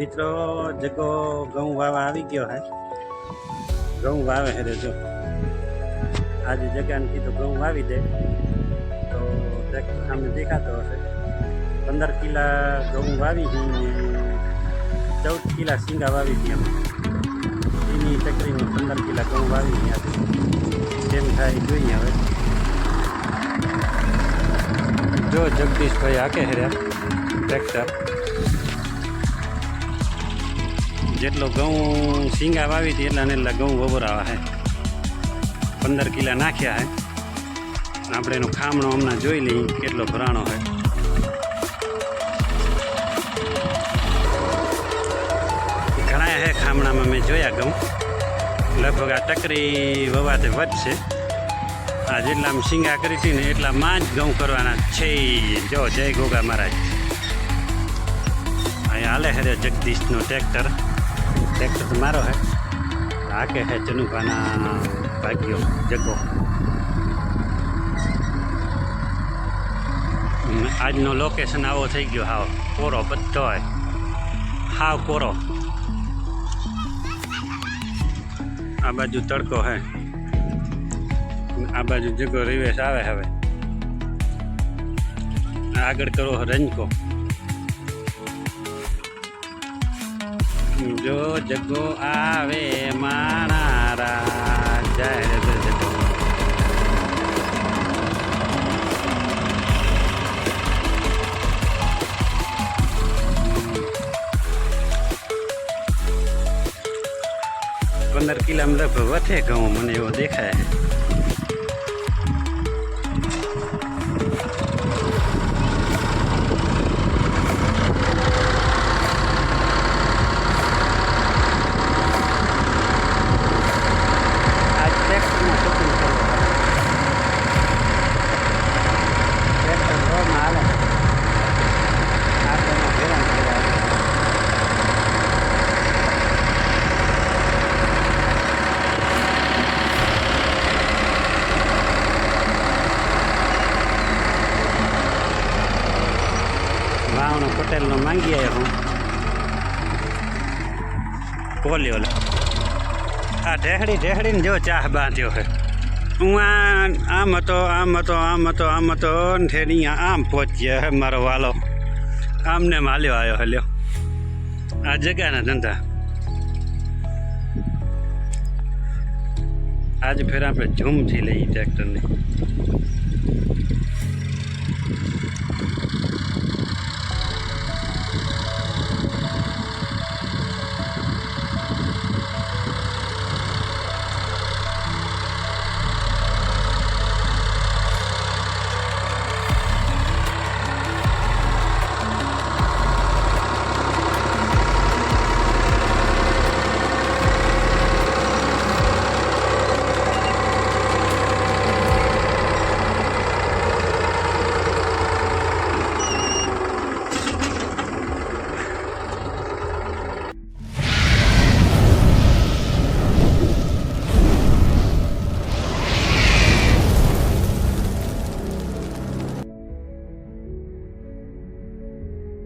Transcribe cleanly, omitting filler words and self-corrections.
મિત્રો જગો ઘઉં વાવા આવી ગયો હે ઘઉં વાવે હે જો આજે જગ્યાને કીધું ઘઉં વાવી દે તો સામે દેખાતો હશે 15 કિલા ઘઉં વાવી હતી ને 14 કિલા શીંગા વાવી હતી એની તકરીબન 15 કિલા ઘઉં વાવી હતી આજે કેમ થાય જોઈએ હવે જો જગદીશભાઈ હાકે હેર્યા ટ્રેક્ટર જેટલો ઘઉં શીંગા વાવી હતી એટલા ને એટલા ઘઉં વવરાવા હે 15 કિલા નાખ્યા હે આપણે એનો ખામણો હમણાં જોઈ લઈએ કેટલો ભરાણો હે ઘણા હે ખામણામાં મેં જોયા ઘઉં લગભગ આ ટકરી વવાતે વધશે આ જેટલા આમ શીંગા કરી હતી ને એટલામાં જ ઘઉં કરવાના છે જો જય ગોગા મહારાજ અહીંયા હાલે હે જગદીશનો ટ્રેક્ટર તો મારો હે હાકે હે ચનુભાના ભાગ્યો જગો આજનો લોકેશન આવો થઈ ગયો હાવ કોરો બધો હોય હાવ કોરો આ બાજુ તડકો હે આ બાજુ જગો રિવેશ આવે હવે આગળ કરો રંજકો જો જગો આવે મારા જય જગો પંદર કિલામાં લગભગ વધે ઘઉં મને એવો દેખાય વાવણો પટેલનો માંગી આવ્યો હું બોલ્યો આ ઢેહડીને જો ચાહ બાંધ્યો છે હું આમ હતો ઠેડી આમ પહોંચ્યા હે મારો વાલો આમને માલ્યો આવ્યો હલ્યો આ જગાના ધંધા આજે ફેર આપણે ઝૂમથી લઈએ ટ્રેક્ટરને